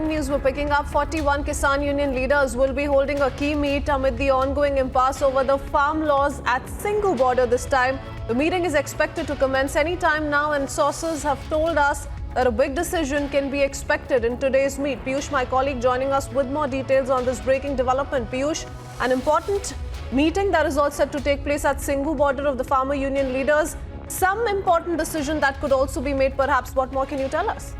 important news we're picking up. 41 Kisan Union leaders will be holding a key meet amid the ongoing impasse over the farm laws at Singhu border this time. The meeting is expected to commence any time now, and sources have told us that a big decision can be expected in today's meet. Piyush, my colleague, joining us with more details on this breaking development. Piyush, an important meeting that is all set to take place at Singhu border of the farmer union leaders. Some important decision that could also be made, perhaps. What more can you tell us?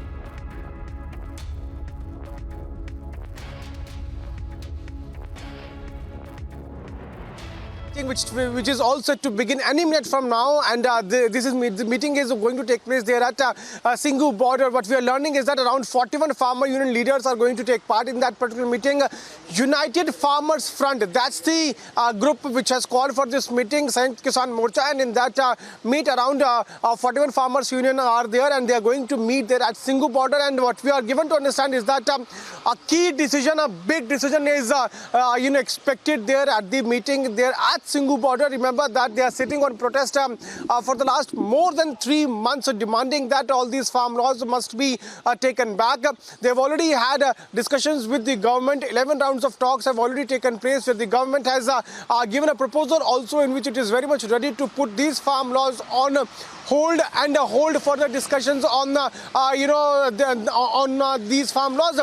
Which is all set to begin any minute from now, and the meeting is going to take place there at Singhu border. What we are learning is that around 41 farmer union leaders are going to take part in that particular meeting. United Farmers Front, that's the group which has called for this meeting, Sanयुkt Kisan Morcha, and in that meet around 41 farmers union are there, and they are going to meet there at Singhu border. And what we are given to understand is that a key decision, a big decision is expected there at the meeting there at Singhu border. Remember that they are sitting on protest for the last more than 3 months, demanding that all these farm laws must be taken back. They have already had discussions with the government. 11 rounds of talks have already taken place, where the government has given a proposal also in which it is very much ready to put these farm laws on hold and hold further discussions on these farm laws.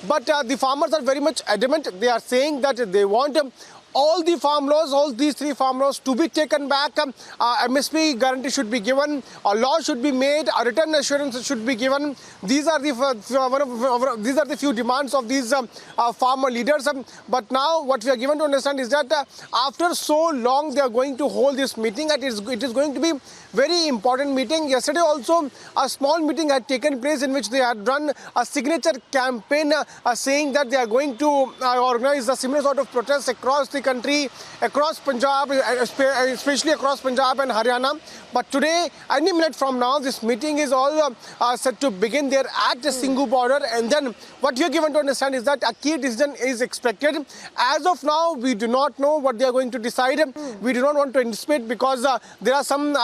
But the farmers are very much adamant. They are saying that they want all the farm laws, all these 3 farm laws to be taken back. MSP guarantee should be given, a law should be made, a written assurance should be given. These are the few demands of these farmer leaders. But now what we are given to understand is that after so long they are going to hold this meeting, and it is going to be very important meeting. Yesterday also a small meeting had taken place in which they had run a signature campaign saying that they are going to organize a similar sort of protest across the country, across Punjab, especially across Punjab and Haryana. But today, any minute from now, this meeting is all set to begin there at the Singhu border. And then what we are given to understand is that a key decision is expected. As of now, we do not know what they are going to decide. We do not want to anticipate, because there are some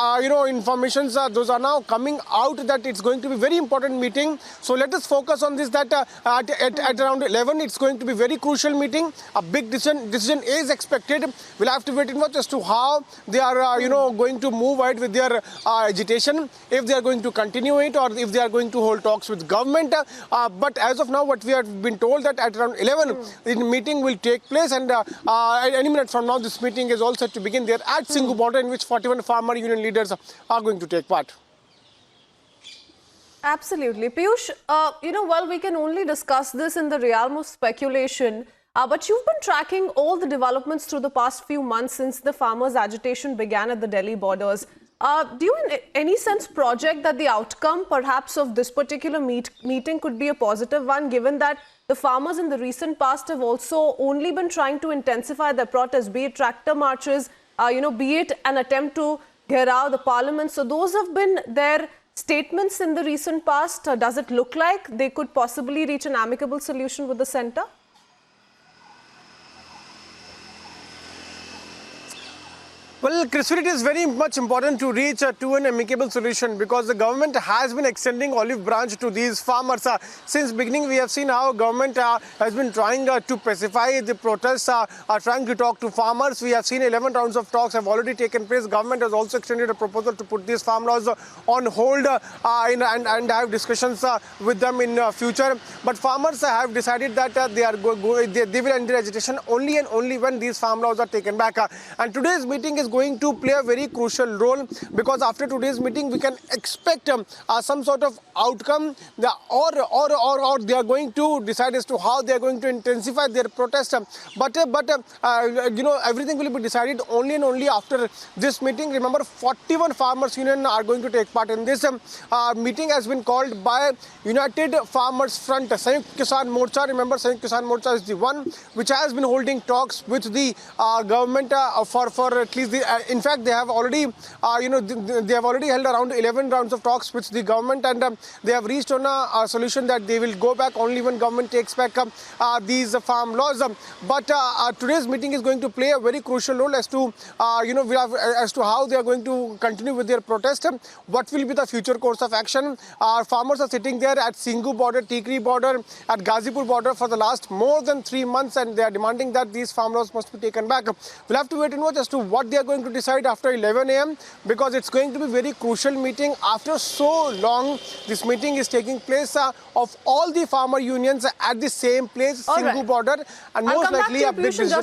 informations those are now coming out that it's going to be very important meeting. So let us focus on this, that at around 11 it's going to be very crucial meeting. A big decision is expected. We'll have to wait and watch as to how they are going to move ahead with their agitation, if they are going to continue it or if they are going to hold talks with government. But as of now, what we have been told that at around 11 the meeting will take place, and any minute from now this meeting is all set to begin there at Singhu border, in which 41 farmer union leaders are going to take part. Absolutely. Piyush, well, we can only discuss this in the realm of speculation, but you've been tracking all the developments through the past few months since the farmers' agitation began at the Delhi borders. Do you in any sense project that the outcome perhaps of this particular meeting could be a positive one, given that the farmers in the recent past have also only been trying to intensify their protests, be it tractor marches, be it an attempt to Gherao the parliament? So those have been their statements in the recent past. Does it look like they could possibly reach an amicable solution with the centre? Well, Christopher, it is very much important to reach to an amicable solution, because the government has been extending olive branch to these farmers. Since beginning, we have seen how government has been trying to pacify the protests, trying to talk to farmers. We have seen 11 rounds of talks have already taken place. Government has also extended a proposal to put these farm laws on hold and have discussions with them in future. But farmers have decided that they will end their agitation only and only when these farm laws are taken back. And today's meeting is going to play a very crucial role, because after today's meeting we can expect some sort of outcome, or they are going to decide as to how they are going to intensify their protest. But everything will be decided only and only after this meeting. Remember, 41 farmers union are going to take part in this meeting. Has been called by United Farmers Front, Sanयुkt Kisan Morcha. Remember, Sanयुkt Kisan Morcha is the one which has been holding talks with the government for at least the in fact, they have already, they have already held around 11 rounds of talks with the government, and they have reached on a solution that they will go back only when government takes back these farm laws. But today's meeting is going to play a very crucial role as to, as to how they are going to continue with their protest. What will be the future course of action? Farmers are sitting there at Singhu border, Tikri border, at Ghazipur border for the last more than 3 months, and they are demanding that these farm laws must be taken back. We'll have to wait and watch as to what they are going to decide after 11 a.m. because it's going to be a very crucial meeting. After so long, this meeting is taking place of all the farmer unions at the same place, All Singhu right. border, and I'll most come back to likely you, a big Piyush, in decision. just